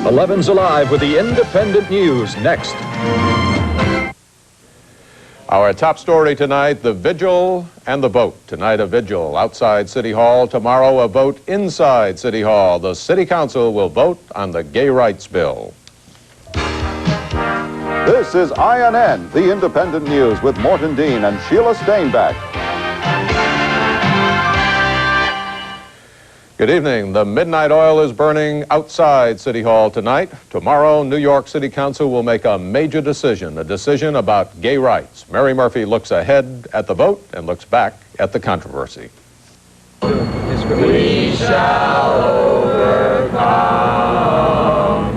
11's Alive with the independent news next. Our top story tonight, the vigil and the vote. Tonight, a vigil outside City Hall. Tomorrow, a vote inside City Hall. The City Council will vote on the gay rights bill. This is INN, the independent news with Morton Dean and Sheila Stainback. Good evening. The midnight oil is burning outside City Hall tonight. Tomorrow, New York City Council will make a major decision, a decision about gay rights. Mary Murphy looks ahead at the vote and looks back at the controversy. We shall overcome.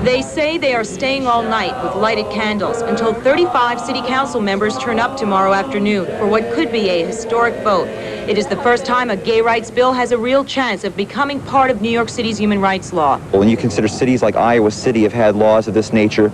They say they are staying all night with lighted candles until 35 city council members turn up tomorrow afternoon for what could be a historic vote. It is the first time a gay rights bill has a real chance of becoming part of New York City's human rights law. When you consider cities like Iowa City have had laws of this nature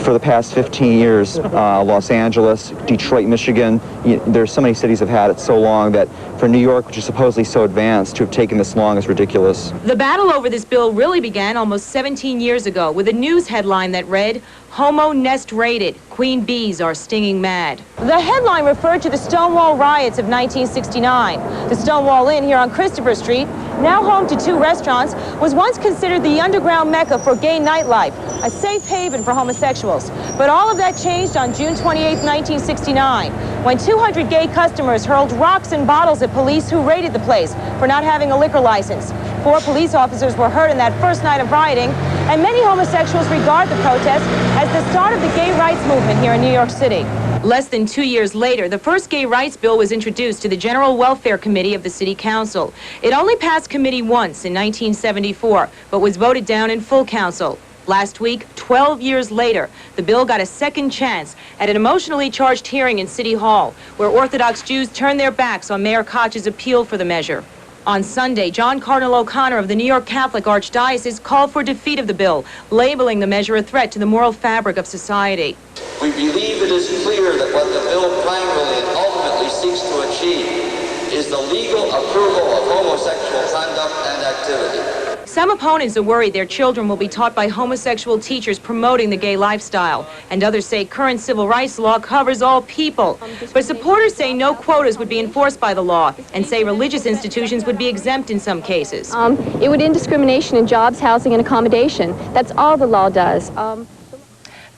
for the past 15 years, Los Angeles, Detroit, Michigan, there's so many cities have had it so long that for New York, which is supposedly so advanced, to have taken this long is ridiculous. The battle over this bill really began almost 17 years ago with a news headline that read, "Homo nest raided, queen bees are stinging mad." The headline referred to the Stonewall riots of 1969. The Stonewall Inn here on Christopher Street, now home to 2 restaurants, was once considered the underground mecca for gay nightlife, a safe haven for homosexuals. But all of that changed on June 28, 1969, when 200 gay customers hurled rocks and bottles at police who raided the place for not having a liquor license. 4 police officers were hurt in that first night of rioting, and many homosexuals regard the protest as the start of the gay rights movement here in New York City. Less than 2 years later, the first gay rights bill was introduced to the General Welfare Committee of the City Council. It only passed committee once in 1974, but was voted down in full council. Last week, 12 years later, the bill got a second chance at an emotionally charged hearing in City Hall, where Orthodox Jews turned their backs on Mayor Koch's appeal for the measure. On Sunday, John Cardinal O'Connor of the New York Catholic Archdiocese called for defeat of the bill, labeling the measure a threat to the moral fabric of society. We believe it is clear that what the bill primarily and ultimately seeks to achieve is the legal approval of homosexual conduct and activity. Some opponents are worried their children will be taught by homosexual teachers promoting the gay lifestyle, and others say current civil rights law covers all people. But supporters say no quotas would be enforced by the law, and say religious institutions would be exempt in some cases. It would end discrimination in jobs, housing, and accommodation. That's all the law does.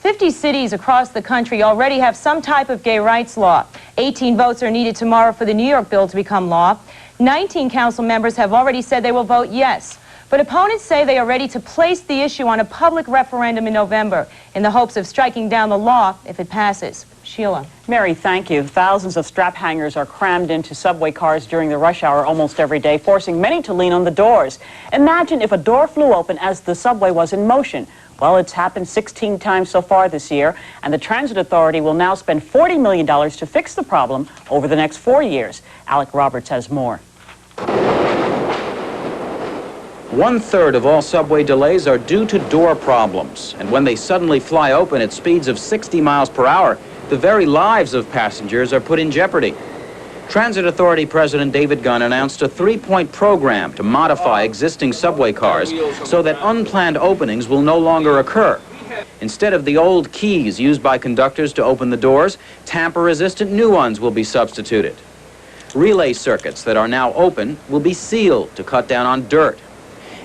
50 cities across the country already have some type of gay rights law. 18 votes are needed tomorrow for the New York bill to become law. 19 council members have already said they will vote yes. But opponents say they are ready to place the issue on a public referendum in November in the hopes of striking down the law if it passes. Sheila. Mary, thank you. Thousands of strap hangers are crammed into subway cars during the rush hour almost every day, forcing many to lean on the doors. Imagine if a door flew open as the subway was in motion. Well, it's happened 16 times so far this year, and the Transit Authority will now spend $40 million to fix the problem over the next 4 years. Alec Roberts has more. 1/3 of all subway delays are due to door problems, and when they suddenly fly open at speeds of 60 miles per hour, the very lives of passengers are put in jeopardy. Transit Authority President David Gunn announced a 3-point program to modify existing subway cars so that unplanned openings will no longer occur. Instead of the old keys used by conductors to open the doors, tamper-resistant new ones will be substituted. Relay circuits that are now open will be sealed to cut down on dirt.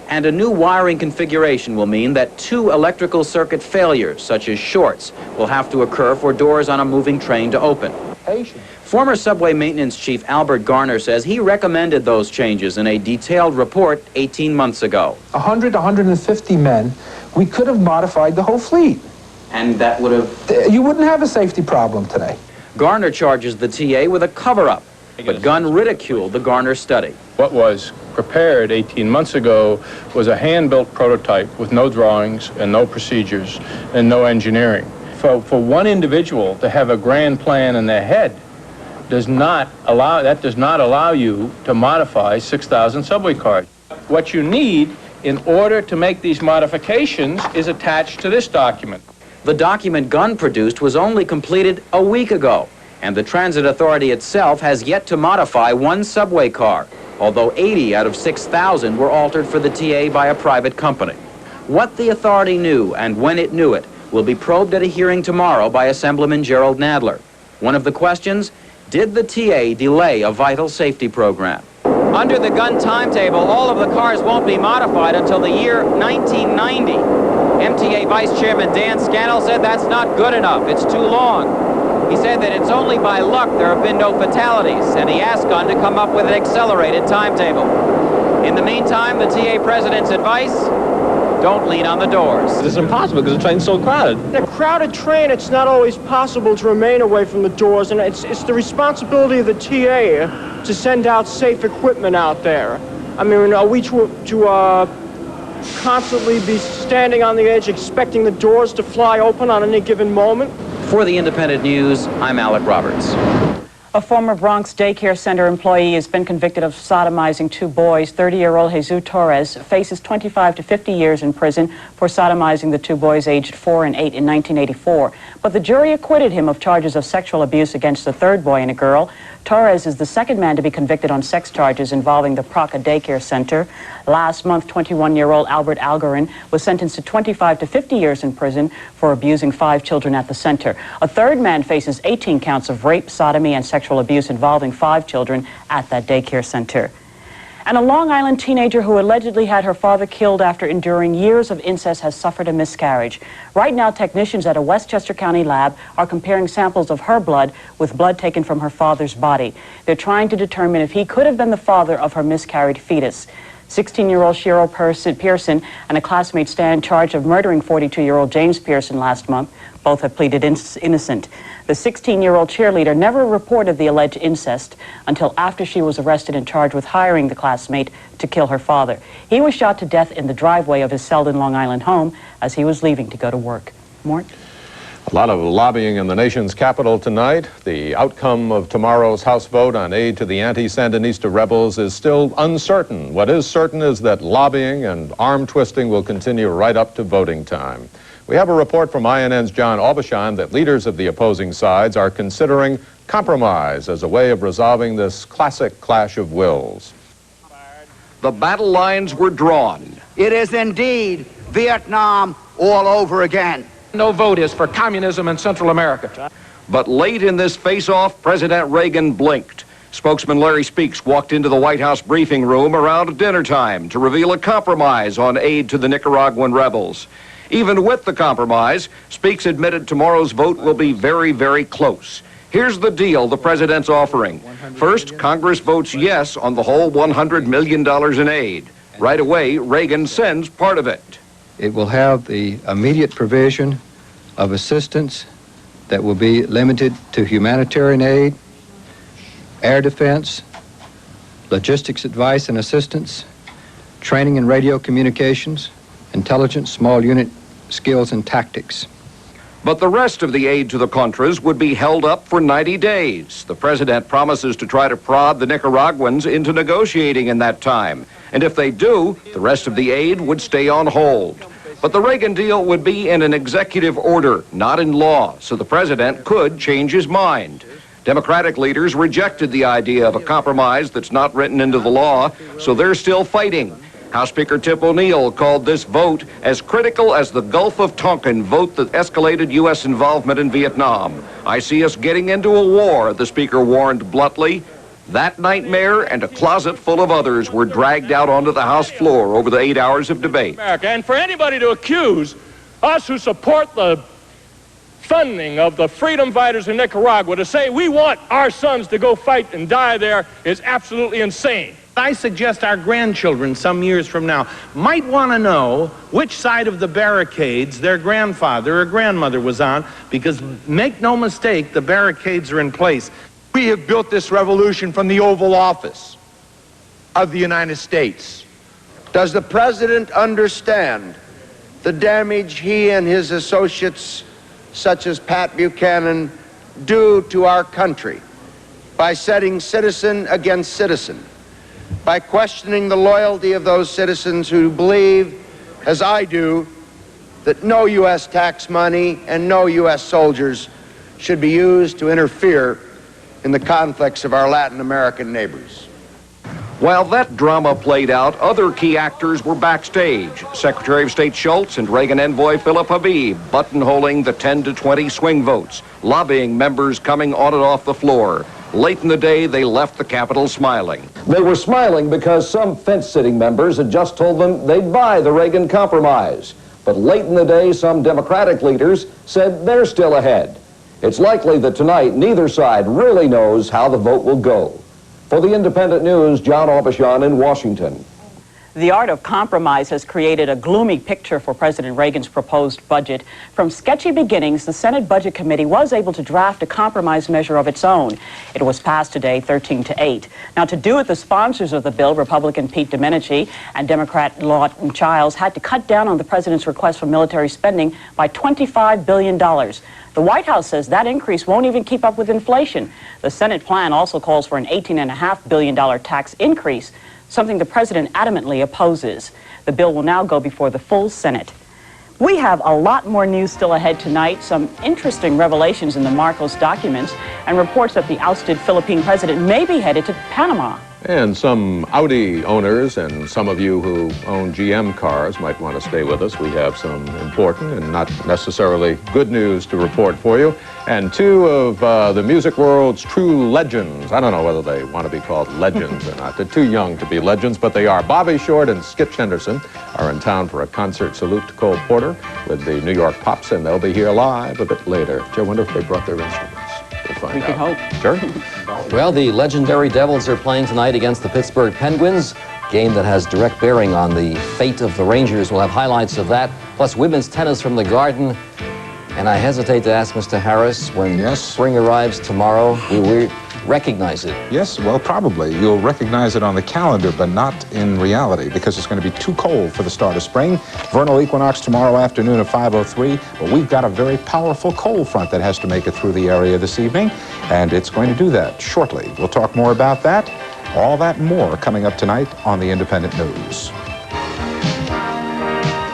And a new wiring configuration will mean that 2 electrical circuit failures, such as shorts, will have to occur for doors on a moving train to open. Former subway maintenance chief Albert Garner says he recommended those changes in a detailed report 18 months ago. 100 to 150 men, we could have modified the whole fleet. And that would have... You wouldn't have a safety problem today. Garner charges the TA with a cover-up, but Gunn ridiculed the Garner study. What was prepared 18 months ago was a hand-built prototype with no drawings and no procedures and no engineering. For one individual to have a grand plan in their head does not allow you to modify 6,000 subway cars. What you need in order to make these modifications is attached to this document. The document Gunn produced was only completed a week ago, and the Transit Authority itself has yet to modify 1 subway car, although 80 out of 6,000 were altered for the TA by a private company. What the authority knew and when it knew it will be probed at a hearing tomorrow by Assemblyman Gerald Nadler. One of the questions, did the TA delay a vital safety program? Under the gun timetable, all of the cars won't be modified until the year 1990. MTA Vice Chairman Dan Scannell said that's not good enough. It's too long. He said that it's only by luck there have been no fatalities, and he asked Gunn to come up with an accelerated timetable. In the meantime, the TA president's advice, don't lean on the doors. It's impossible because the train's so crowded. In a crowded train, it's not always possible to remain away from the doors, and it's the responsibility of the TA to send out safe equipment out there. I mean, are we to constantly be standing on the edge expecting the doors to fly open on any given moment? For the Independent News, I'm Alec Roberts. A former Bronx daycare center employee has been convicted of sodomizing 2 boys. 30-year-old Jesus Torres faces 25 to 50 years in prison for sodomizing the 2 boys aged 4 and 8 in 1984. But the jury acquitted him of charges of sexual abuse against the 3rd boy and a girl. Torres is the 2nd man to be convicted on sex charges involving the Praca daycare center. Last month, 21-year-old Albert Algarin was sentenced to 25 to 50 years in prison for abusing 5 children at the center. A 3rd man faces 18 counts of rape, sodomy, and sexual abuse involving 5 children at that daycare center. And a Long Island teenager who allegedly had her father killed after enduring years of incest has suffered a miscarriage. Right now, technicians at a Westchester County lab are comparing samples of her blood with blood taken from her father's body. They're trying to determine if he could have been the father of her miscarried fetus. 16-year-old Sheila Pearson and a classmate stand charged of murdering 42-year-old James Pearson last month. Both have pleaded innocent. The 16-year-old cheerleader never reported the alleged incest until after she was arrested and charged with hiring the classmate to kill her father. He was shot to death in the driveway of his Selden, Long Island home as he was leaving to go to work. Morton? A lot of lobbying in the nation's capital tonight. The outcome of tomorrow's House vote on aid to the anti-Sandinista rebels is still uncertain. What is certain is that lobbying and arm twisting will continue right up to voting time. We have a report from INN's John Aubuchon that leaders of the opposing sides are considering compromise as a way of resolving this classic clash of wills. The battle lines were drawn. It is indeed Vietnam all over again. No vote is for communism in Central America. But late in this face-off, President Reagan blinked. Spokesman Larry Speaks walked into the White House briefing room around dinner time to reveal a compromise on aid to the Nicaraguan rebels. Even with the compromise, Speaks admitted tomorrow's vote will be very, very close. Here's the deal the president's offering. First, Congress votes yes on the whole $100 million in aid. Right away, Reagan sends part of it. It will have the immediate provision of assistance that will be limited to humanitarian aid, air defense, logistics advice and assistance, training in radio communications, intelligence, small unit skills and tactics. But the rest of the aid to the Contras would be held up for 90 days. The president promises to try to prod the Nicaraguans into negotiating in that time. And if they do, the rest of the aid would stay on hold. But the Reagan deal would be in an executive order, not in law, so the president could change his mind. Democratic leaders rejected the idea of a compromise that's not written into the law, so they're still fighting. House Speaker Tip O'Neill called this vote as critical as the Gulf of Tonkin vote that escalated U.S. involvement in Vietnam. I see us getting into a war, the Speaker warned bluntly. That nightmare and a closet full of others were dragged out onto the House floor over the 8 hours of debate. And for anybody to accuse us who support the funding of the freedom fighters in Nicaragua to say we want our sons to go fight and die there is absolutely insane. I suggest our grandchildren some years from now might want to know which side of the barricades their grandfather or grandmother was on, because make no mistake, the barricades are in place. We have built this revolution from the Oval Office of the United States. Does the president understand the damage he and his associates, such as Pat Buchanan, do to our country by setting citizen against citizen, by questioning the loyalty of those citizens who believe, as I do, that no U.S. tax money and no U.S. soldiers should be used to interfere in the conflicts of our Latin American neighbors? While that drama played out, other key actors were backstage. Secretary of State Schultz and Reagan envoy Philip Habib buttonholing the 10 to 20 swing votes, lobbying members coming on and off the floor. Late in the day, they left the Capitol smiling. They were smiling because some fence-sitting members had just told them they'd buy the Reagan compromise. But late in the day, some Democratic leaders said they're still ahead. It's likely that tonight, neither side really knows how the vote will go. For the Independent News, John Aubuchon in Washington. The art of compromise has created a gloomy picture for President Reagan's proposed budget. From sketchy beginnings, the Senate Budget Committee was able to draft a compromise measure of its own. It was passed today 13-8. Now, to do it, the sponsors of the bill, Republican Pete Domenici and Democrat Lawton Chiles, had to cut down on the president's request for military spending by $25 billion. The White House says that increase won't even keep up with inflation. The Senate plan also calls for an $18.5 billion tax increase, something the president adamantly opposes. The bill will now go before the full Senate. We have a lot more news still ahead tonight, some interesting revelations in the Marcos documents, and reports that the ousted Philippine president may be headed to Panama. And some Audi owners and some of you who own GM cars might want to stay with us. We have some important and not necessarily good news to report for you. And two of the music world's true legends. I don't know whether they want to be called legends or not. They're too young to be legends, but they are. Bobby Short and Skitch Henderson are in town for a concert salute to Cole Porter with the New York Pops, and they'll be here live a bit later. I wonder if they brought their instruments. We'll find out. We can hope. Sure. Well, the legendary Devils are playing tonight against the Pittsburgh Penguins, game that has direct bearing on the fate of the Rangers. We'll have highlights of that, plus women's tennis from the Garden. And I hesitate to ask Mr. Harris, when spring arrives tomorrow, will we recognize it? Yes, well, probably. You'll recognize it on the calendar, but not in reality, because it's going to be too cold for the start of spring. Vernal equinox tomorrow afternoon at 5:03, but we've got a very powerful cold front that has to make it through the area this evening, and it's going to do that shortly. We'll talk more about that, all that and more coming up tonight on the Independent News.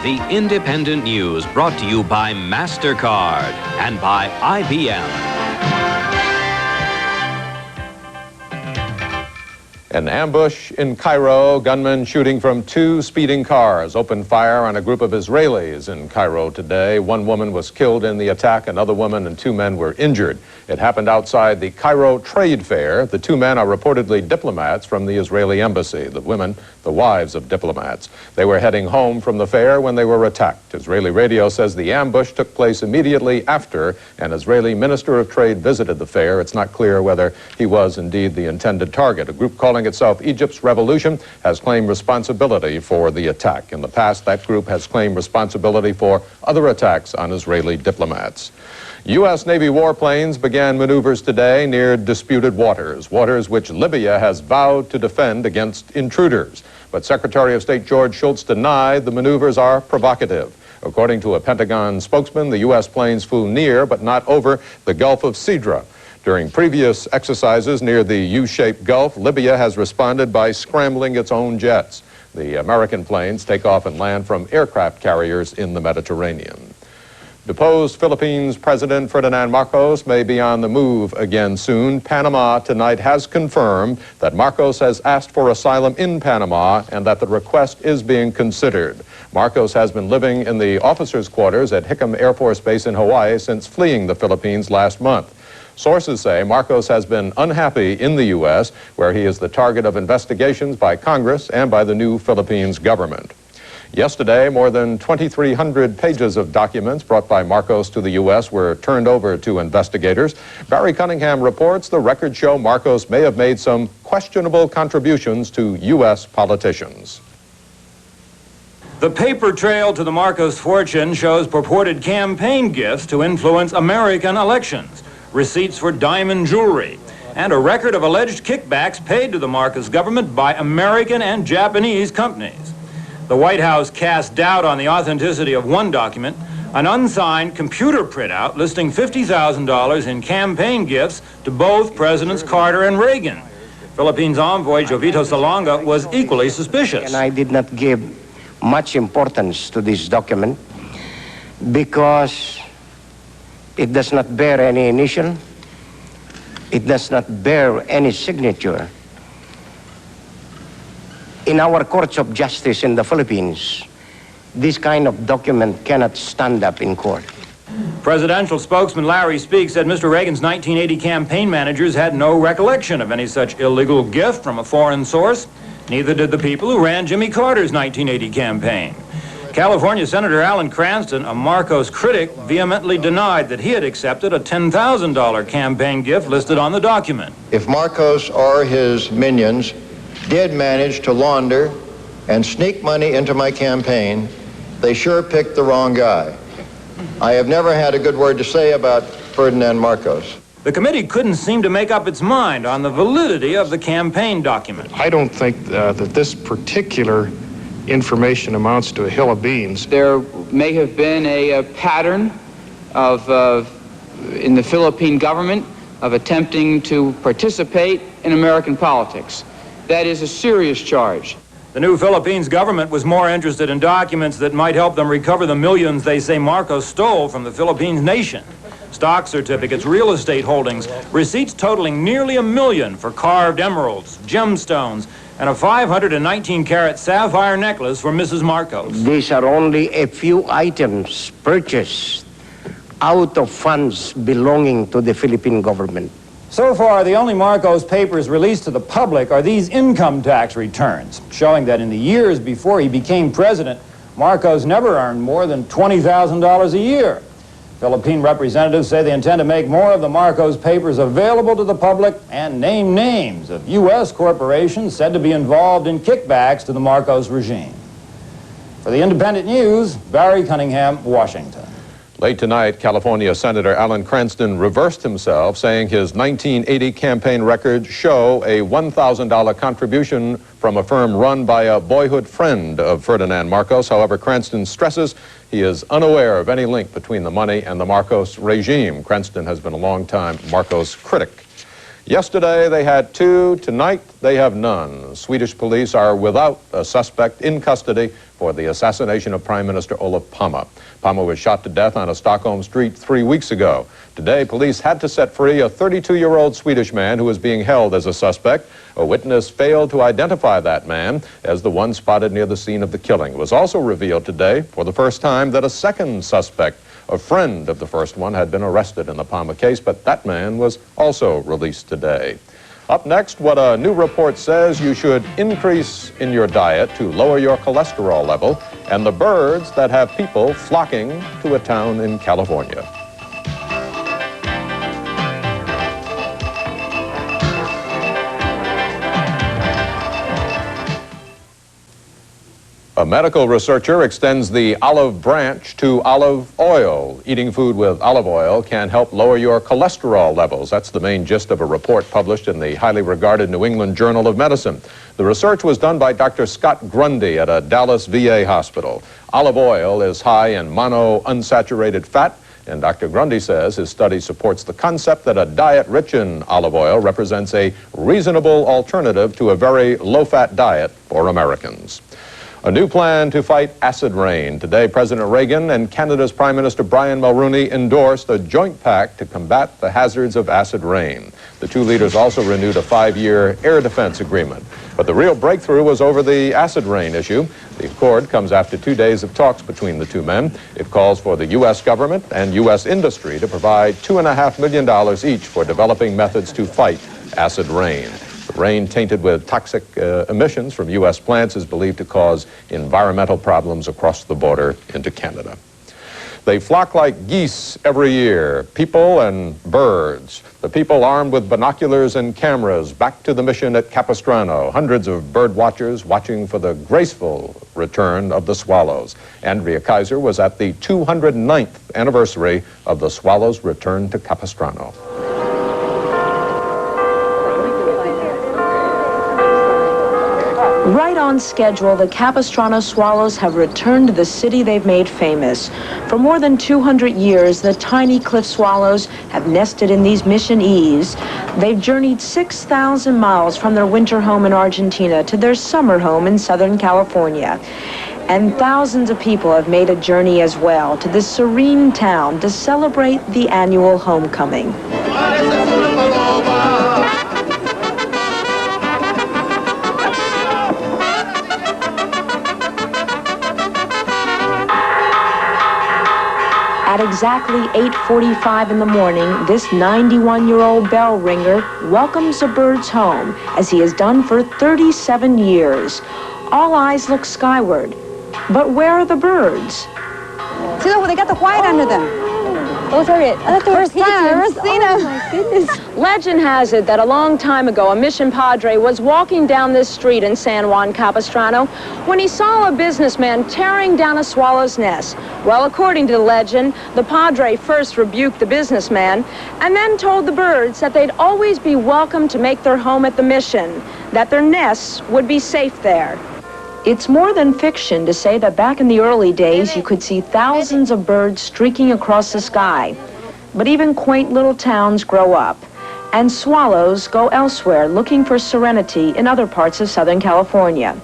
The Independent News brought to you by MasterCard and by IBM. An ambush in Cairo, gunmen shooting from two speeding cars opened fire on a group of Israelis in Cairo today. One woman was killed in the attack, another woman and two men were injured. It happened outside the Cairo Trade Fair. The two men are reportedly diplomats from the Israeli embassy. The women, the wives of diplomats. They were heading home from the fair when they were attacked. Israeli radio says the ambush took place immediately after an Israeli minister of trade visited the fair. It's not clear whether he was indeed the intended target. A group calling itself Egypt's Revolution has claimed responsibility for the attack. In the past, that group has claimed responsibility for other attacks on Israeli diplomats. U.S. Navy warplanes began maneuvers today near disputed waters, waters which Libya has vowed to defend against intruders. But Secretary of State George Shultz denied the maneuvers are provocative. According to a Pentagon spokesman, the U.S. planes flew near but not over the Gulf of Sidra. During previous exercises near the U-shaped Gulf, Libya has responded by scrambling its own jets. The American planes take off and land from aircraft carriers in the Mediterranean. Deposed Philippines President Ferdinand Marcos may be on the move again soon. Panama tonight has confirmed that Marcos has asked for asylum in Panama and that the request is being considered. Marcos has been living in the officers' quarters at Hickam Air Force Base in Hawaii since fleeing the Philippines last month. Sources say Marcos has been unhappy in the U.S., where he is the target of investigations by Congress and by the new Philippines government. Yesterday, more than 2,300 pages of documents brought by Marcos to the U.S. were turned over to investigators. Barry Cunningham reports the records show Marcos may have made some questionable contributions to U.S. politicians. The paper trail to the Marcos fortune shows purported campaign gifts to influence American elections, receipts for diamond jewelry, and a record of alleged kickbacks paid to the Marcos government by American and Japanese companies. The White House cast doubt on the authenticity of one document, an unsigned computer printout listing $50,000 in campaign gifts to both Presidents Carter and Reagan. Philippines envoy Jovito Salonga was equally suspicious. And I did not give much importance to this document because it does not bear any initial, it does not bear any signature, in our courts of justice in the Philippines, this kind of document cannot stand up in court. Presidential spokesman Larry Speake said Mr. Reagan's 1980 campaign managers had no recollection of any such illegal gift from a foreign source. Neither did the people who ran Jimmy Carter's 1980 campaign. California Senator Alan Cranston, a Marcos critic, vehemently denied that he had accepted a $10,000 campaign gift listed on the document. If Marcos or his minions did manage to launder and sneak money into my campaign, they sure picked the wrong guy. I have never had a good word to say about Ferdinand Marcos. The committee couldn't seem to make up its mind on the validity of the campaign document. I don't think that this particular information amounts to a hill of beans. There may have been a pattern of, in the Philippine government, of attempting to participate in American politics. That is a serious charge. The new Philippines government was more interested in documents that might help them recover the millions they say Marcos stole from the Philippines nation. Stock certificates, real estate holdings, receipts totaling nearly $1 million for carved emeralds, gemstones, and a 519-carat sapphire necklace for Mrs. Marcos. These are only a few items purchased out of funds belonging to the Philippine government. So far, the only Marcos papers released to the public are these income tax returns, showing that in the years before he became president, Marcos never earned more than $20,000 a year. Philippine representatives say they intend to make more of the Marcos papers available to the public and name names of U.S. corporations said to be involved in kickbacks to the Marcos regime. For the Independent News, Barry Cunningham, Washington. Late tonight, California Senator Alan Cranston reversed himself, saying his 1980 campaign records show a $1,000 contribution from a firm run by a boyhood friend of Ferdinand Marcos. However, Cranston stresses he is unaware of any link between the money and the Marcos regime. Cranston has been a long-time Marcos critic. Yesterday, they had two. Tonight, they have none. Swedish police are without a suspect in custody for the assassination of Prime Minister Olof Palme. Palme was shot to death on a Stockholm street 3 weeks ago. Today, police had to set free a 32-year-old Swedish man who was being held as a suspect. A witness failed to identify that man as the one spotted near the scene of the killing. It was also revealed today, for the first time, that a second suspect, a friend of the first one, had been arrested in the Palme case, but that man was also released today. Up next, what a new report says you should increase in your diet to lower your cholesterol level, and the birds that have people flocking to a town in California. A medical researcher extends the olive branch to olive oil. Eating food with olive oil can help lower your cholesterol levels. That's the main gist of a report published in the highly regarded New England Journal of Medicine. The research was done by Dr. Scott Grundy at a Dallas VA hospital. Olive oil is high in monounsaturated fat, and Dr. Grundy says his study supports the concept that a diet rich in olive oil represents a reasonable alternative to a very low-fat diet for Americans. A new plan to fight acid rain. Today, President Reagan and Canada's Prime Minister Brian Mulroney endorsed a joint pact to combat the hazards of acid rain. The two leaders also renewed a 5-year air defense agreement. But the real breakthrough was over the acid rain issue. The accord comes after 2 days of talks between the two men. It calls for the U.S. government and U.S. industry to provide $2.5 million each for developing methods to fight acid rain. The rain tainted with toxic emissions from U.S. plants is believed to cause environmental problems across the border into Canada. They flock like geese every year, people and birds. The people armed with binoculars and cameras back to the mission at Capistrano. Hundreds of bird watchers watching for the graceful return of the swallows. Andrea Kaiser was at the 209th anniversary of the swallows' return to Capistrano. Right on schedule, the Capistrano swallows have returned to the city they've made famous. For more than 200 years, the tiny cliff swallows have nested in these mission eaves. They've journeyed 6,000 miles from their winter home in Argentina to their summer home in Southern California. And thousands of people have made a journey as well to this serene town to celebrate the annual homecoming. At exactly 8:45 in the morning, this 91-year-old bell ringer welcomes the birds home, as he has done for 37 years. All eyes look skyward. But where are the birds? See, look, they got the white under them. Those are it. I thought they were pigeons. Oh, my goodness. Legend has it that a long time ago, a mission padre was walking down this street in San Juan Capistrano when he saw a businessman tearing down a swallow's nest. Well, according to the legend, the padre first rebuked the businessman and then told the birds that they'd always be welcome to make their home at the mission, that their nests would be safe there. It's more than fiction to say that back in the early days, you could see thousands of birds streaking across the sky. But even quaint little towns grow up, and swallows go elsewhere looking for serenity in other parts of Southern California.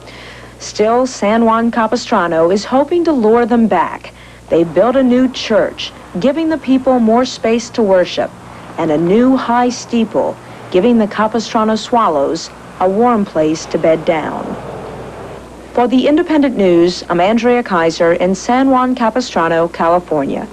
Still, San Juan Capistrano is hoping to lure them back. They built a new church, giving the people more space to worship, and a new high steeple, giving the Capistrano swallows a warm place to bed down. For the Independent News, I'm Andrea Kaiser in San Juan Capistrano, California.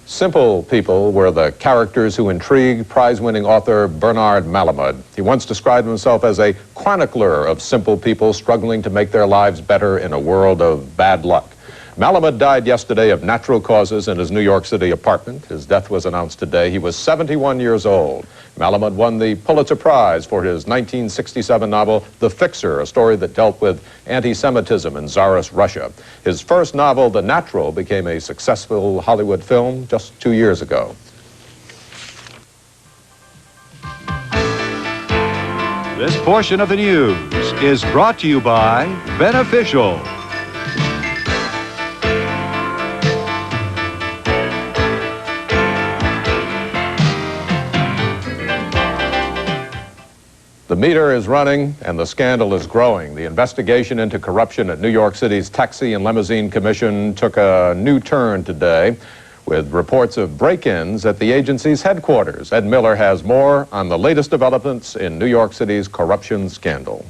Simple People were the characters who intrigued prize-winning author Bernard Malamud. He once described himself as a chronicler of simple people struggling to make their lives better in a world of bad luck. Malamud died yesterday of natural causes in his New York City apartment. His death was announced today. He was 71 years old. Malamud won the Pulitzer Prize for his 1967 novel, The Fixer, a story that dealt with anti-Semitism in Tsarist Russia. His first novel, The Natural, became a successful Hollywood film just 2 years ago. This portion of the news is brought to you by Beneficial. The meter is running and the scandal is growing. The investigation into corruption at New York City's Taxi and Limousine Commission took a new turn today with reports of break-ins at the agency's headquarters. Ed Miller has more on the latest developments in New York City's corruption scandal.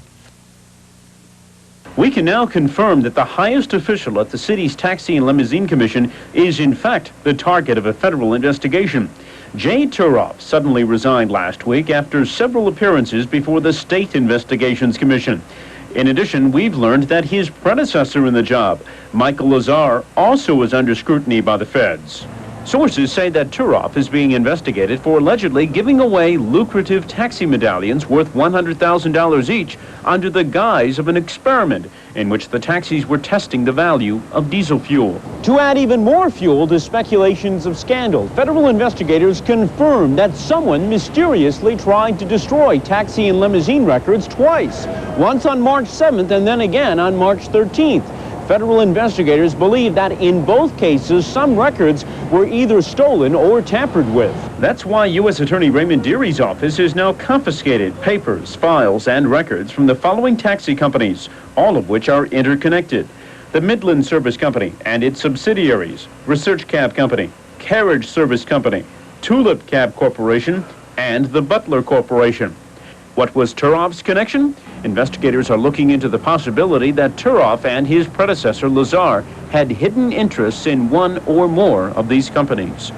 We can now confirm that the highest official at the city's Taxi and Limousine Commission is in fact the target of a federal investigation. Jay Turoff suddenly resigned last week after several appearances before the State Investigations Commission. In addition, we've learned that his predecessor in the job, Michael Lazar, also was under scrutiny by the feds. Sources say that Turoff is being investigated for allegedly giving away lucrative taxi medallions worth $100,000 each under the guise of an experiment in which the taxis were testing the value of diesel fuel. To add even more fuel to speculations of scandal, federal investigators confirmed that someone mysteriously tried to destroy taxi and limousine records twice, once on March 7th and then again on March 13th. Federal investigators believe that in both cases, some records were either stolen or tampered with. That's why U.S. Attorney Raymond Deary's office has now confiscated papers, files, and records from the following taxi companies, all of which are interconnected. The Midland Service Company and its subsidiaries, Research Cab Company, Carriage Service Company, Tulip Cab Corporation, and the Butler Corporation. What was Turoff's connection? Investigators are looking into the possibility that Turoff and his predecessor, Lazar, had hidden interests in one or more of these companies.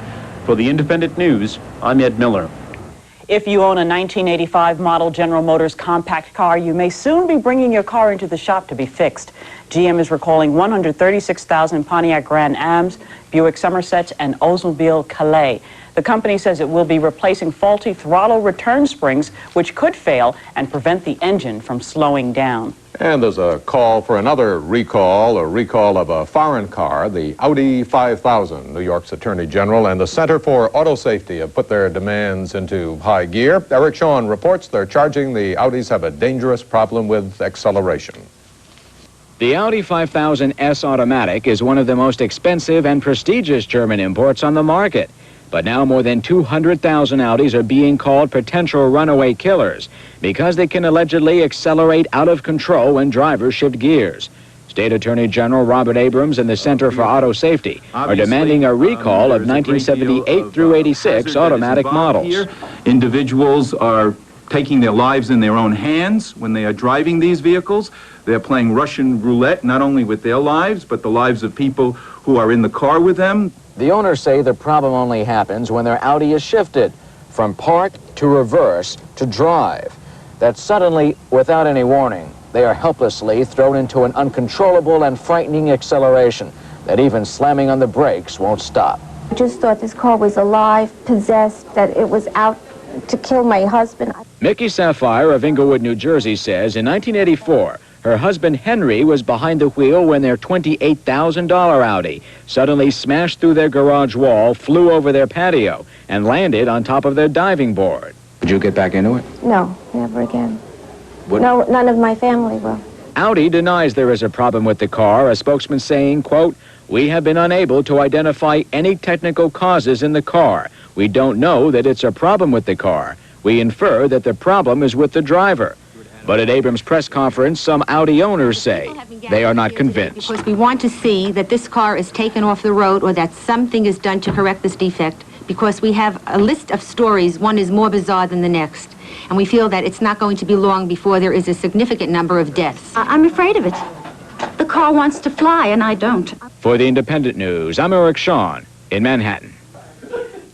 For the Independent News, I'm Ed Miller. If you own a 1985 model General Motors compact car, you may soon be bringing your car into the shop to be fixed. GM is recalling 136,000 Pontiac Grand Ams, Buick Somersets, and Oldsmobile Calais. The company says it will be replacing faulty throttle return springs, which could fail and prevent the engine from slowing down. And there's a call for another recall, a recall of a foreign car, the Audi 5000. New York's Attorney General and the Center for Auto Safety have put their demands into high gear. Eric Shawn reports they're charging the Audis have a dangerous problem with acceleration. The Audi 5000S Automatic is one of the most expensive and prestigious German imports on the market. But now more than 200,000 Audis are being called potential runaway killers because they can allegedly accelerate out of control when drivers shift gears. State Attorney General Robert Abrams and the Center for Auto Safety are demanding a recall of 1978 through 86 automatic models. Here, individuals are taking their lives in their own hands when they are driving these vehicles. They're playing Russian roulette, not only with their lives, but the lives of people who are in the car with them. The owners say the problem only happens when their Audi is shifted from park to reverse to drive. That suddenly, without any warning, they are helplessly thrown into an uncontrollable and frightening acceleration that even slamming on the brakes won't stop. I just thought this car was alive, possessed, that it was out to kill my husband. Mickey Sapphire of Inglewood, New Jersey says in 1984, her husband Henry was behind the wheel when their $28,000 Audi suddenly smashed through their garage wall, flew over their patio, and landed on top of their diving board. Would you get back into it? No, never again. What? No, none of my family will. Audi denies there is a problem with the car, a spokesman saying, quote, "We have been unable to identify any technical causes in the car. We don't know that it's a problem with the car. We infer that the problem is with the driver." But at Abrams' press conference, some Audi owners say they are not convinced. Because we want to see that this car is taken off the road or that something is done to correct this defect, because we have a list of stories, one is more bizarre than the next. And we feel that it's not going to be long before there is a significant number of deaths. I'm afraid of it. The car wants to fly, and I don't. For the Independent News, I'm Eric Shawn in Manhattan.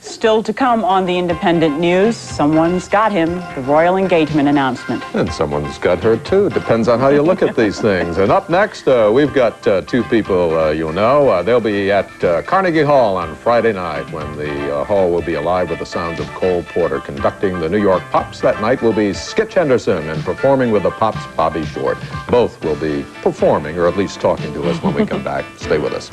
Still to come on the Independent News, someone's got him, the royal engagement announcement. And someone's got her, too. Depends on how you look at these things. And up next, we've got two people you'll know. They'll be at Carnegie Hall on Friday night when the hall will be alive with the sounds of Cole Porter. Conducting the New York Pops that night will be Skitch Henderson, and performing with the Pops, Bobby Short. Both will be performing, or at least talking to us when we come back. Stay with us.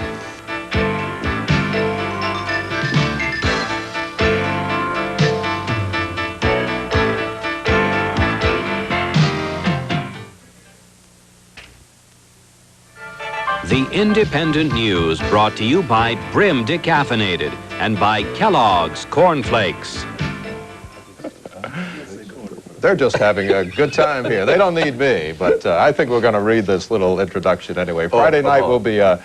The Independent News, brought to you by Brim Decaffeinated and by Kellogg's Corn Flakes. They're just having a good time here. They don't need me, but I think we're going to read this little introduction anyway. Friday night will be a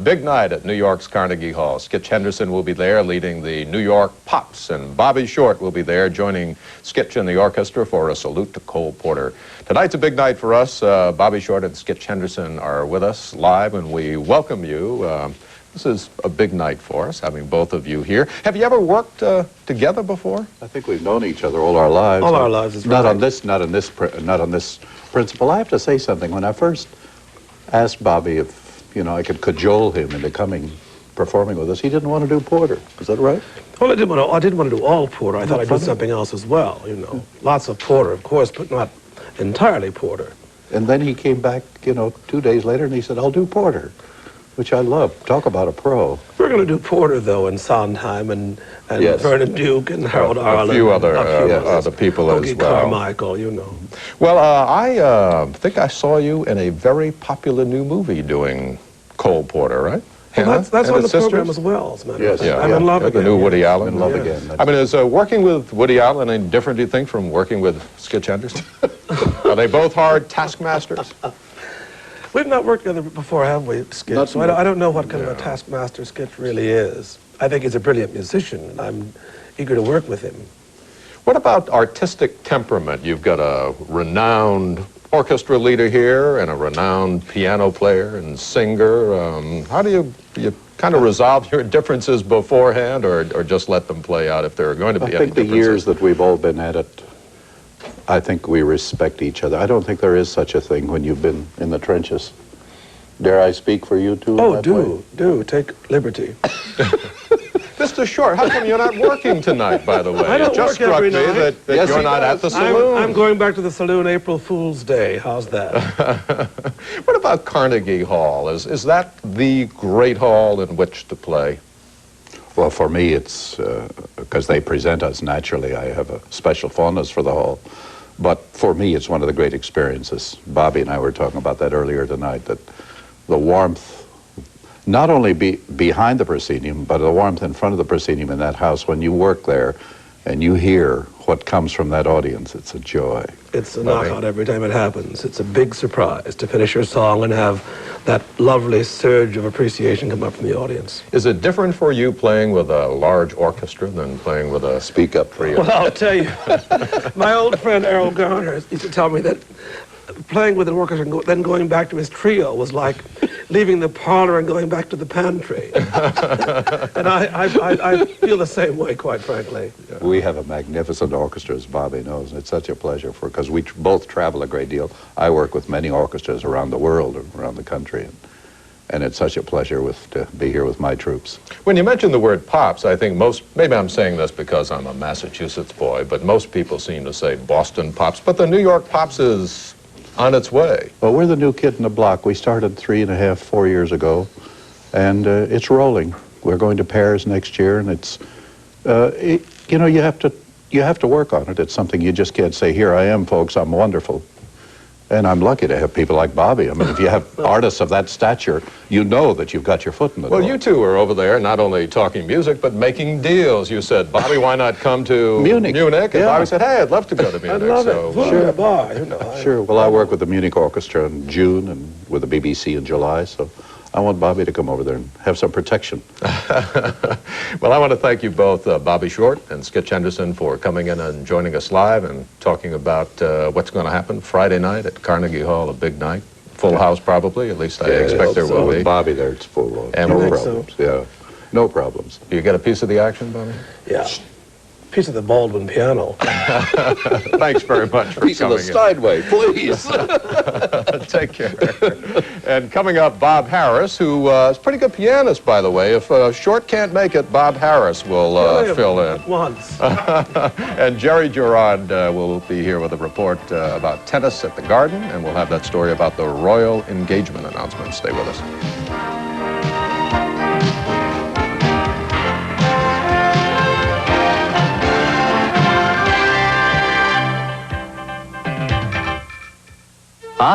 big night at New York's Carnegie Hall. Skitch Henderson will be there leading the New York Pops, and Bobby Short will be there joining Skitch and the orchestra for a salute to Cole Porter. Tonight's a big night for us. Bobby Short and Skitch Henderson are with us live, and we welcome you. This is a big night for us, having both of you here. Have you ever worked together before? I think we've known each other all our lives. All our lives is not right. on this principle. I have to say something. When I first asked Bobby if I could cajole him into performing with us, he didn't want to do Porter. Is that right? Well, I didn't want to do all Porter. I thought I'd do something else as well. Lots of Porter, of course, but not entirely Porter. And then he came back, 2 days later, and he said, "I'll do Porter," which I love. Talk about a pro. We're going to do Porter, though, and Sondheim, and Yes. Vernon Duke, and Harold Arlen. A few other people as Hoagie well. Carmichael, Well, I think I saw you in a very popular new movie doing Cole Porter, right? Well, that's on the Sisters? program as well, as a matter of Yes, fact. I'm in love the again. new Woody Allen. In love again. I mean, is working with Woody Allen any different, do you think, from working with Skitch Henderson? Are they both hard taskmasters? We've not worked together before, have we, Skitch? So I don't know what kind of a taskmaster Skitch really is. I think he's a brilliant musician, and I'm eager to work with him. What about artistic temperament? You've got a renowned orchestra leader here and a renowned piano player and singer. How do you kind of resolve your differences beforehand, or just let them play out if there are going to be any I think the differences? years that we've all been at it, I think we respect each other. I don't think there is such a thing when you've been in the trenches. Dare I speak for you two? Oh, do. Take liberty. Mr. Short, how come you're not working tonight, by the way? I don't It just work struck every me night. that you're not at the saloon. I'm going back to the saloon April Fool's Day. How's that? What about Carnegie Hall? Is that the great hall in which to play? Well, for me, it's because they present us naturally. I have a special fondness for the hall. But for me, it's one of the great experiences. Bobby and I were talking about that earlier tonight, that the warmth, not only behind the proscenium, but the warmth in front of the proscenium in that house, when you work there and you hear what comes from that audience, it's a joy. It's a knockout every time it happens. It's a big surprise to finish your song and have that lovely surge of appreciation come up from the audience. Is it different for you playing with a large orchestra than playing with a speak-up trio? Well, I'll tell you, my old friend Errol Garner used to tell me that playing with an orchestra and then going back to his trio was like leaving the parlor and going back to the pantry. And I feel the same way, quite frankly. We have a magnificent orchestra, as Bobby knows, and it's such a pleasure because we both travel a great deal. I work with many orchestras around the world, around the country, and it's such a pleasure to be here with my troops. When you mention the word pops, I think maybe I'm saying this because I'm a Massachusetts boy, but most people seem to say Boston Pops, but the New York Pops is on its way. Well, we're the new kid in the block. We started 3.5, 4 years ago, and it's rolling. We're going to Paris next year, and it's, you know, you have to work on it. It's something you just can't say, here I am, folks, I'm wonderful. And I'm lucky to have people like Bobby. I mean, if you have artists of that stature, you know that you've got your foot in the door. Well, you two are over there not only talking music, but making deals. You said, Bobby, why not come to Munich? And yeah. Bobby said, hey, I'd love to go to Munich. I love so, it. Sure. Bar, you know, Sure. Well, I work with the Munich Orchestra in June and with the BBC in July, so I want Bobby to come over there and have some protection. Well, I want to thank you both, Bobby Short and Skitch Henderson, for coming in and joining us live and talking about what's going to happen Friday night at Carnegie Hall, a big night. Full house, probably. At least I expect there will be. With Bobby there, it's full. And no problems. Yeah, no problems. You get a piece of the action, Bobby? Yeah. Piece of the Baldwin piano. Thanks very much for piece coming of the Steinway, please. Take care. And coming up, Bob Harris, who is a pretty good pianist, by the way. If Short can't make it, Bob Harris will fill in. Once. And Jerry Girard will be here with a report about tennis at the Garden, and we'll have that story about the royal engagement announcement. Stay with us.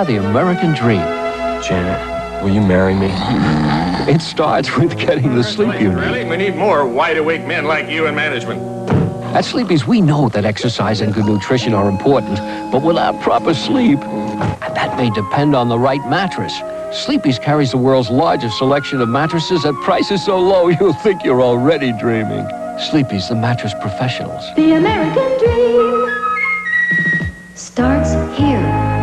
The American dream. Janet, will you marry me? It starts with getting the sleep you need. Really? We need more wide-awake men like you in management. At Sleepy's, we know that exercise and good nutrition are important, but without proper sleep, and that may depend on the right mattress. Sleepy's carries the world's largest selection of mattresses at prices so low you'll think you're already dreaming. Sleepy's, the mattress professionals. The American dream starts here.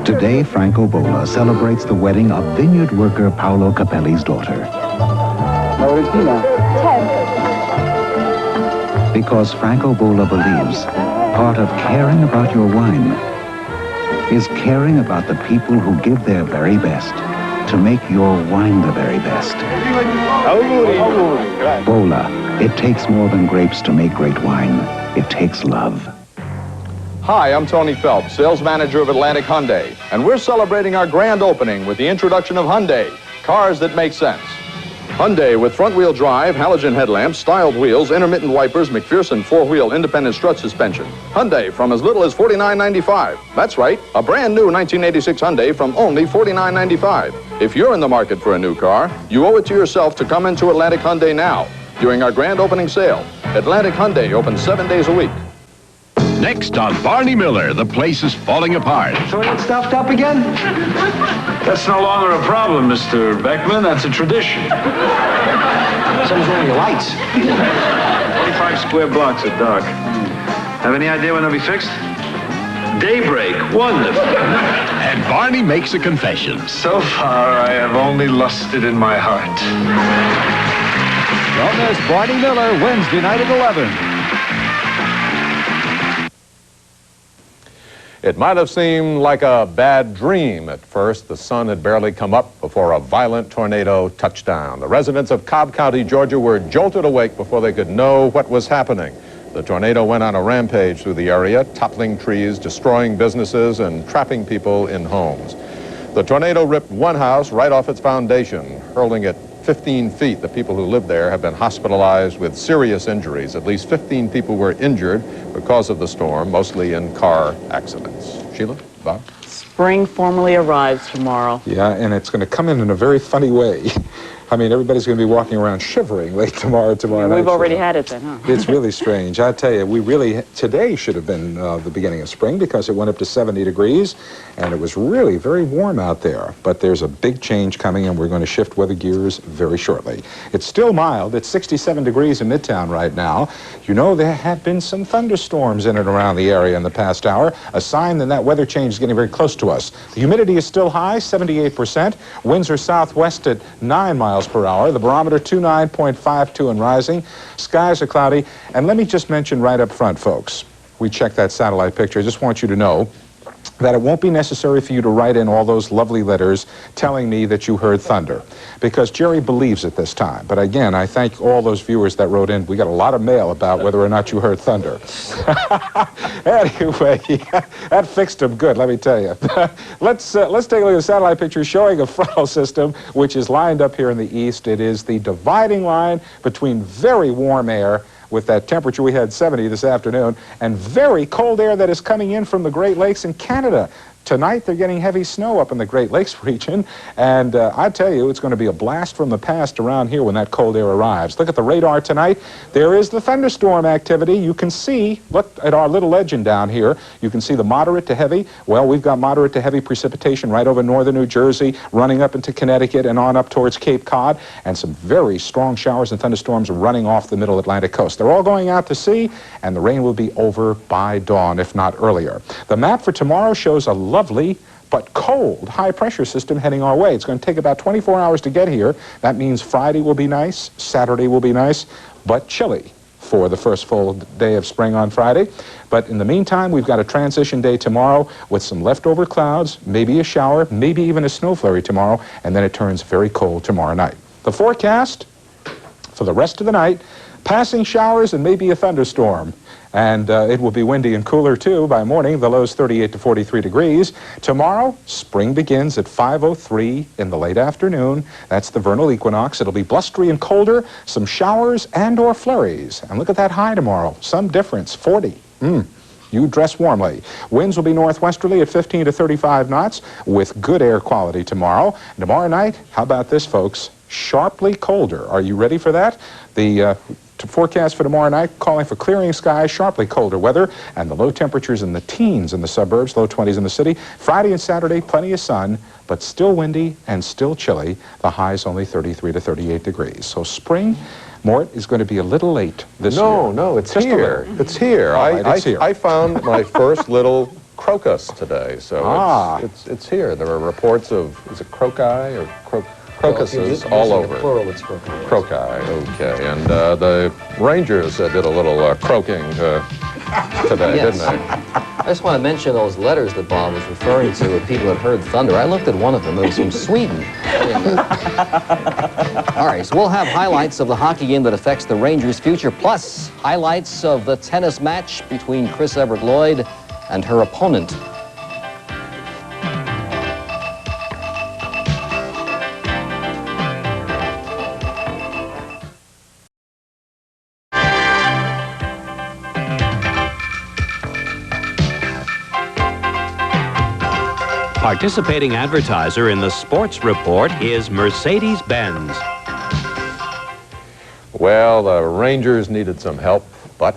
Today, Franco Bola celebrates the wedding of vineyard worker Paolo Capelli's daughter. Because Franco Bola believes part of caring about your wine is caring about the people who give their very best to make your wine the very best. Bola, it takes more than grapes to make great wine. It takes love. Hi, I'm Tony Phelps, sales manager of Atlantic Hyundai, and we're celebrating our grand opening with the introduction of Hyundai, cars that make sense. Hyundai with front-wheel drive, halogen headlamps, styled wheels, intermittent wipers, McPherson four-wheel independent strut suspension. Hyundai from as little as $49.95. That's right, a brand new 1986 Hyundai from only $49.95. If you're in the market for a new car, you owe it to yourself to come into Atlantic Hyundai now during our grand opening sale. Atlantic Hyundai opens 7 days a week. Next on Barney Miller, the place is falling apart. Toilet stuffed up again? That's no longer a problem, Mr. Beckman. That's a tradition. Something's wrong with your lights. 25 square blocks at dark. Have any idea when they'll be fixed? Daybreak. Wonderful. And Barney makes a confession. So far, I have only lusted in my heart. Don't miss Barney Miller Wednesday night at 11. It might have seemed like a bad dream at first. The sun had barely come up before a violent tornado touched down. The residents of Cobb County, Georgia were jolted awake before they could know what was happening. The tornado went on a rampage through the area, toppling trees, destroying businesses, and trapping people in homes. The tornado ripped one house right off its foundation, hurling it 15 feet. The people who lived there have been hospitalized with serious injuries. At least 15 people were injured because of the storm, mostly in car accidents. Sheila, Bob? Spring formally arrives tomorrow. Yeah, and it's going to come in a very funny way. I mean, everybody's going to be walking around shivering late tomorrow night. We've already had it then, huh? It's really strange. I tell you, we really, today should have been the beginning of spring because it went up to 70 degrees and it was really very warm out there. But there's a big change coming and we're going to shift weather gears very shortly. It's still mild. It's 67 degrees in Midtown right now. You know, there have been some thunderstorms in and around the area in the past hour, a sign that weather change is getting very close to us. The humidity is still high, 78%. Winds are southwest at 9 miles per hour. The barometer 29.52 and rising. Skies are cloudy. And let me just mention right up front, folks, we checked that satellite picture. I just want you to know that it won't be necessary for you to write in all those lovely letters telling me that you heard thunder, because Jerry believes it this time. But again, I thank all those viewers that wrote in. We got a lot of mail about whether or not you heard thunder. Anyway, that fixed him good, let me tell you. Let's take a look at the satellite picture showing a frontal system which is lined up here in the east. It is the dividing line between very warm air with that temperature we had 70 this afternoon, and very cold air that is coming in from the Great Lakes in Canada. Tonight, they're getting heavy snow up in the Great Lakes region, and I tell you, it's going to be a blast from the past around here when that cold air arrives. Look at the radar tonight. There is the thunderstorm activity. You can see, look at our little legend down here. You can see the moderate to heavy. Well, we've got moderate to heavy precipitation right over northern New Jersey, running up into Connecticut and on up towards Cape Cod, and some very strong showers and thunderstorms running off the middle Atlantic coast. They're all going out to sea, and the rain will be over by dawn, if not earlier. The map for tomorrow shows a lovely but cold high-pressure system heading our way. It's going to take about 24 hours to get here. That means Friday will be nice, Saturday will be nice, but chilly for the first full day of spring on Friday. But in the meantime, we've got a transition day tomorrow with some leftover clouds, maybe a shower, maybe even a snow flurry tomorrow, and then it turns very cold tomorrow night. The forecast for the rest of the night, passing showers and maybe a thunderstorm. And it will be windy and cooler, too, by morning. The low's 38 to 43 degrees. Tomorrow, spring begins at 5:03 in the late afternoon. That's the vernal equinox. It'll be blustery and colder, some showers and or flurries. And look at that high tomorrow. Some difference, 40. You dress warmly. Winds will be northwesterly at 15 to 35 knots with good air quality tomorrow. And tomorrow night, how about this, folks? Sharply colder. Are you ready for that? The forecast for tomorrow night calling for clearing skies, sharply colder weather, and the low temperatures in the teens in the suburbs, low 20s in the city. Friday and Saturday, plenty of sun, but still windy and still chilly. The high's only 33 to 38 degrees. So spring, Mort, is going to be a little late this year. No, it's Just here. It's here. Right, it's here. I found my first little crocus today, so it's here. There are reports of, is it croci or crocuses all over. Plural, it's croci. Croci, okay. And the Rangers did a little croaking today, didn't they? I just want to mention those letters that Bob was referring to of people that heard thunder. I looked at one of them. It was from Sweden. All right, so we'll have highlights of the hockey game that affects the Rangers' future, plus highlights of the tennis match between Chris Evert-Lloyd and her opponent. Participating advertiser in the sports report is Mercedes-Benz. Well, the Rangers needed some help, but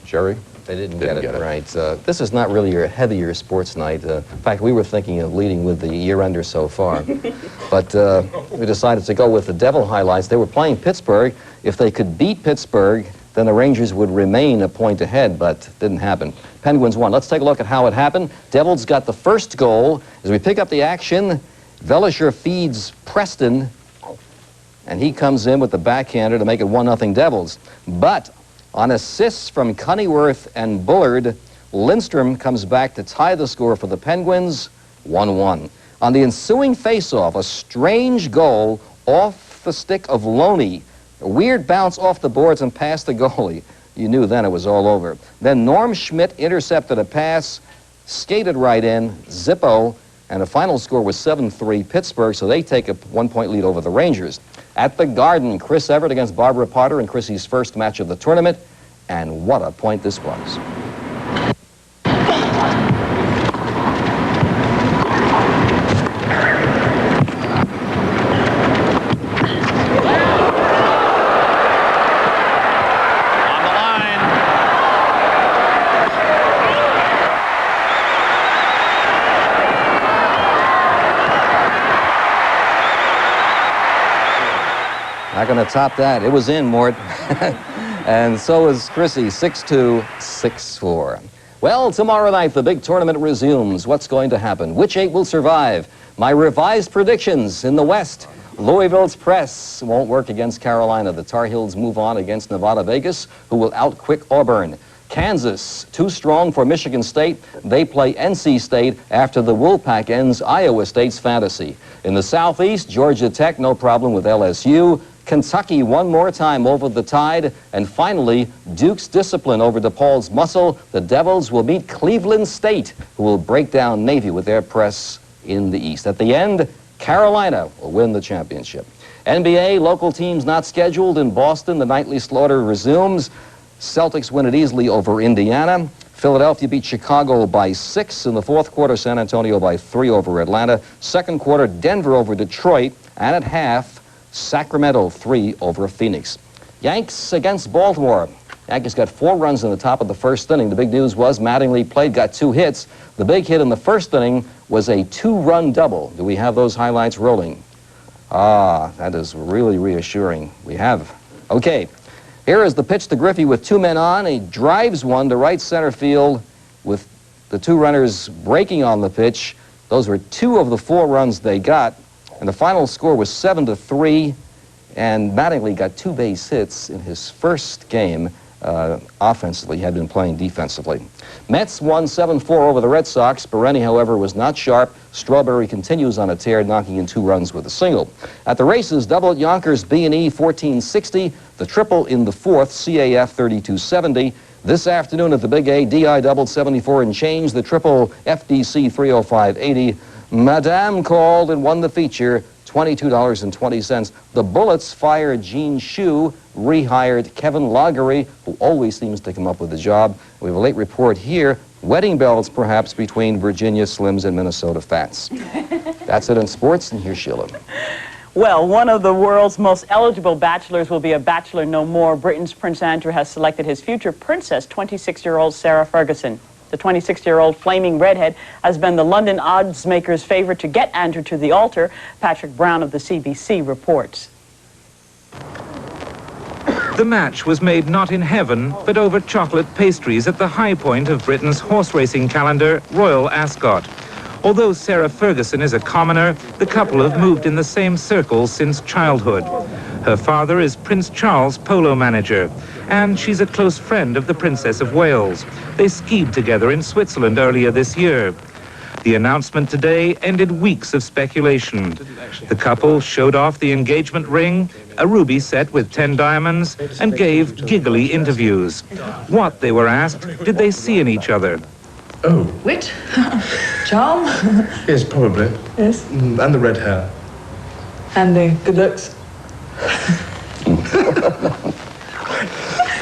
Jerry? They didn't get it right. This is not really your heavier sports night. In fact, we were thinking of leading with the year-ender so far. But we decided to go with the Devil highlights. They were playing Pittsburgh. If they could beat Pittsburgh, then the Rangers would remain a point ahead, but didn't happen. Penguins won. Let's take a look at how it happened. Devils got the first goal. As we pick up the action, Velisher feeds Preston, and he comes in with the backhander to make it 1-0 Devils. But on assists from Cunnyworth and Bullard, Lindstrom comes back to tie the score for the Penguins, 1-1. On the ensuing face-off, a strange goal off the stick of Loney. A weird bounce off the boards and past the goalie. You knew then it was all over. Then Norm Schmidt intercepted a pass, skated right in, Zippo, and the final score was 7-3 Pittsburgh, so they take a 1-point lead over the Rangers. At the Garden, Chris Everett against Barbara Potter in Chrissy's first match of the tournament, and what a point this was. Not going to top that. It was in, Mort. And so is Chrissy, 6'2", 6'4". Well, tomorrow night, the big tournament resumes. What's going to happen? Which 8 will survive? My revised predictions in the West. Louisville's press won't work against Carolina. The Tar Heels move on against Nevada Vegas, who will outquick Auburn. Kansas, too strong for Michigan State. They play NC State after the Wolfpack ends Iowa State's fantasy. In the Southeast, Georgia Tech, no problem with LSU. Kentucky one more time over the Tide. And finally, Duke's discipline over DePaul's muscle. The Devils will meet Cleveland State, who will break down Navy with their press in the East. At the end, Carolina will win the championship. NBA, local teams not scheduled in Boston. The nightly slaughter resumes. Celtics win it easily over Indiana. Philadelphia beat Chicago by 6 in the fourth quarter. San Antonio by 3 over Atlanta. Second quarter, Denver over Detroit. And at half, Sacramento 3 over Phoenix. Yanks against Baltimore. Yankees got 4 runs in the top of the first inning. The big news was Mattingly played, got 2 hits. The big hit in the first inning was a 2-run double. Do we have those highlights rolling? Ah, that is really reassuring. We have. Okay, here is the pitch to Griffey with 2 men on. He drives one to right center field with the 2 runners breaking on the pitch. Those were 2 of the 4 runs they got. And the final score was 7-3, and Mattingly got 2 base hits in his first game offensively. He had been playing defensively. Mets won 7-4 over the Red Sox. Bereni, however, was not sharp. Strawberry continues on a tear, knocking in 2 runs with a single. At the races, double at Yonkers, B&E 1460. The triple in the fourth, CAF 3270. This afternoon at the Big A, DI doubled 74 and change. The triple, FDC 305.80. Madame called and won the feature, $22.20. The Bullets fired Gene Shue, rehired Kevin Lagery, who always seems to come up with a job. We have a late report here. Wedding bells, perhaps, between Virginia Slims and Minnesota Fats. That's it in sports, and here's Sheila. Well, one of the world's most eligible bachelors will be a bachelor no more. Britain's Prince Andrew has selected his future princess, 26-year-old Sarah Ferguson. The 26-year-old flaming redhead has been the London oddsmakers' favorite to get Andrew to the altar. Patrick Brown of the CBC reports. The match was made not in heaven, but over chocolate pastries at the high point of Britain's horse racing calendar, Royal Ascot. Although Sarah Ferguson is a commoner, the couple have moved in the same circles since childhood. Her father is Prince Charles' polo manager, and she's a close friend of the Princess of Wales. They skied together in Switzerland earlier this year. The announcement today ended weeks of speculation. The couple showed off the engagement ring, a ruby set with 10 diamonds, and gave giggly interviews. What, they were asked, did they see in each other? Oh. Wit? Charm? Yes, probably. Yes. And the red hair. And the good looks?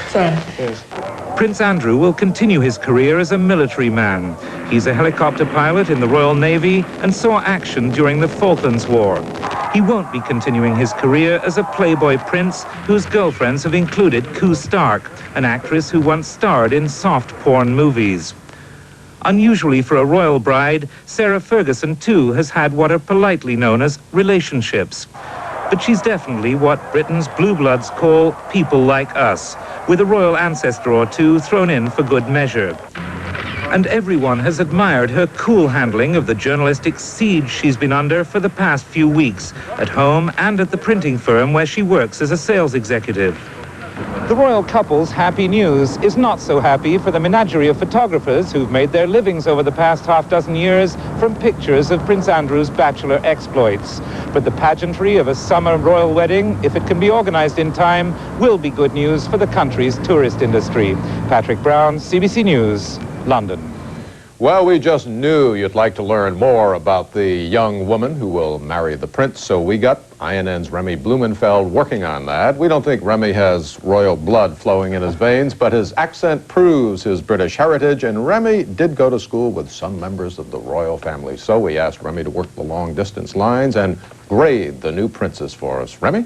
Sorry. Yes. Prince Andrew will continue his career as a military man. He's a helicopter pilot in the Royal Navy and saw action during the Falklands War. He won't be continuing his career as a playboy prince whose girlfriends have included Koo Stark, an actress who once starred in soft porn movies. Unusually for a royal bride, Sarah Ferguson, too, has had what are politely known as relationships. But she's definitely what Britain's blue bloods call people like us, with a royal ancestor or 2 thrown in for good measure. And everyone has admired her cool handling of the journalistic siege she's been under for the past few weeks, at home and at the printing firm where she works as a sales executive. The royal couple's happy news is not so happy for the menagerie of photographers who've made their livings over the past half-dozen years from pictures of Prince Andrew's bachelor exploits. But the pageantry of a summer royal wedding, if it can be organized in time, will be good news for the country's tourist industry. Patrick Brown, CBC News, London. Well, we just knew you'd like to learn more about the young woman who will marry the prince, so we got INN's Remy Blumenfeld working on that. We don't think Remy has royal blood flowing in his veins, but his accent proves his British heritage, and Remy did go to school with some members of the royal family. So we asked Remy to work the long-distance lines and grade the new princess for us. Remy?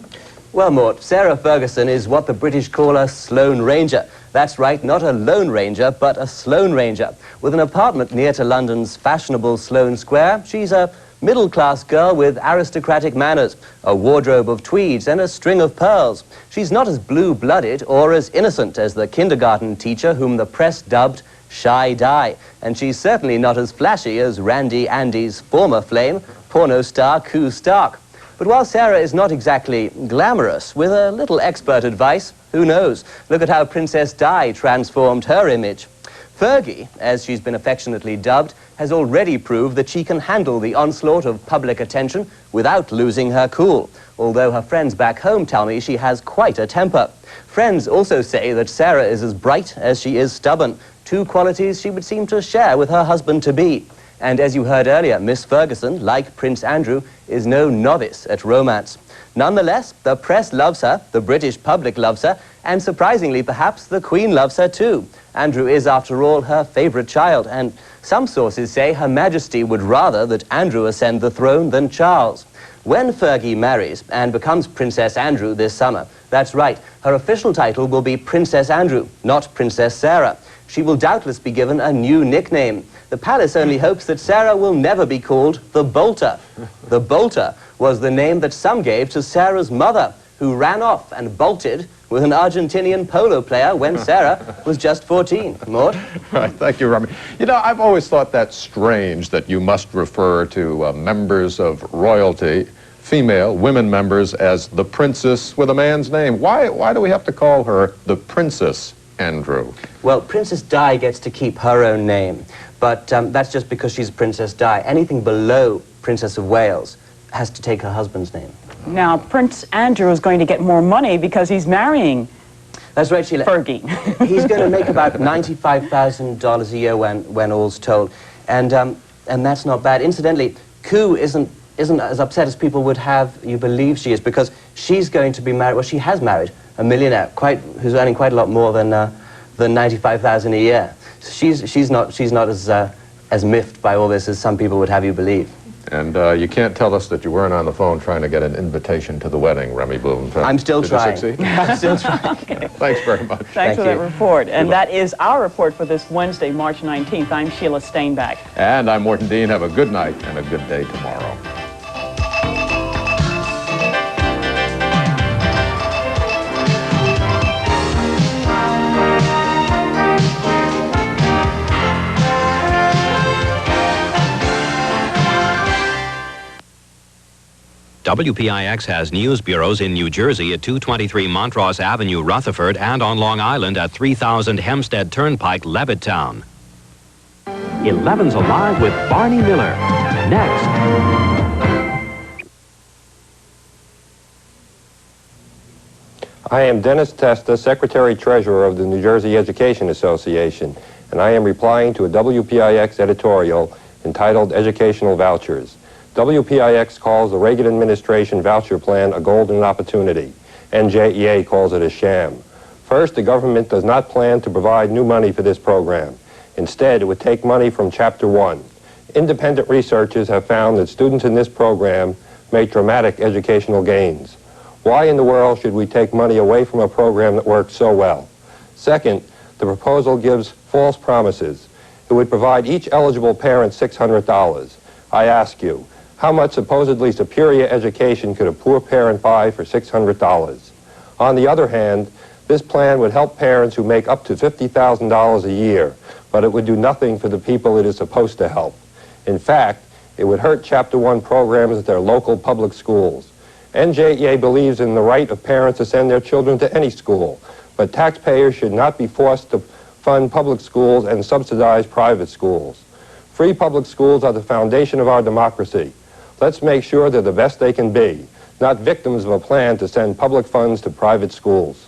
Well, Mort, Sarah Ferguson is what the British call a Sloane Ranger. That's right, not a Lone Ranger, but a Sloane Ranger. With an apartment near to London's fashionable Sloane Square, she's a Middle-class girl with aristocratic manners, a wardrobe of tweeds and a string of pearls. She's not as blue-blooded or as innocent as the kindergarten teacher whom the press dubbed Shy Di. And she's certainly not as flashy as Randy Andy's former flame, porno star Koo Stark. But while Sarah is not exactly glamorous, with a little expert advice, who knows? Look at how Princess Di transformed her image. Fergie, as she's been affectionately dubbed, has already proved that she can handle the onslaught of public attention without losing her cool, although her friends back home tell me she has quite a temper. Friends also say that Sarah is as bright as she is stubborn, two qualities she would seem to share with her husband-to-be. And as you heard earlier, Miss Ferguson, like Prince Andrew, is no novice at romance. Nonetheless, the press loves her, the British public loves her, and surprisingly, perhaps, the Queen loves her too. Andrew is, after all, her favourite child, and some sources say Her Majesty would rather that Andrew ascend the throne than Charles. When Fergie marries and becomes Princess Andrew this summer, that's right, her official title will be Princess Andrew, not Princess Sarah. She will doubtless be given a new nickname. The palace only hopes that Sarah will never be called the Bolter. The Bolter was the name that some gave to Sarah's mother, who ran off and bolted with an Argentinian polo player when Sarah was just 14. Mort? Right, thank you, Remy. You know, I've always thought that strange that you must refer to members of royalty, female, women members, as the princess with a man's name. Why do we have to call her the Princess Andrew? Well, Princess Di gets to keep her own name, but that's just because she's Princess Di. Anything below Princess of Wales has to take her husband's name. Now, Prince Andrew is going to get more money because he's marrying That's right, Sheila. Fergie. He's going to make about $95,000 a year when all's told, and that's not bad. Incidentally, Koo isn't as upset as people would have you believe she is, because she's going to be married. Well, she has married a millionaire, who's earning quite a lot more than $95,000 a year. So she's not as miffed by all this as some people would have you believe. And you can't tell us that you weren't on the phone trying to get an invitation to the wedding, Remy Boone. I'm still trying. Did you succeed? I'm still trying. Okay. Thanks very much. Thanks for that report. And that is our report for this Wednesday, March 19th. I'm Sheila Stainback. And I'm Morton Dean. Have a good night and a good day tomorrow. WPIX has news bureaus in New Jersey at 223 Montrose Avenue, Rutherford, and on Long Island at 3000 Hempstead Turnpike, Levittown. 11's Alive with Barney Miller. Next. I am Dennis Testa, Secretary-Treasurer of the New Jersey Education Association, and I am replying to a WPIX editorial entitled Educational Vouchers. WPIX calls the Reagan administration voucher plan a golden opportunity. NJEA calls it a sham. First, the government does not plan to provide new money for this program. Instead, it would take money from Chapter 1. Independent researchers have found that students in this program make dramatic educational gains. Why in the world should we take money away from a program that works so well? Second, the proposal gives false promises. It would provide each eligible parent $600. I ask you, how much supposedly superior education could a poor parent buy for $600? On the other hand, this plan would help parents who make up to $50,000 a year, but it would do nothing for the people it is supposed to help. In fact, it would hurt Chapter 1 programs at their local public schools. NJEA believes in the right of parents to send their children to any school, but taxpayers should not be forced to fund public schools and subsidize private schools. Free public schools are the foundation of our democracy. Let's make sure they're the best they can be, not victims of a plan to send public funds to private schools.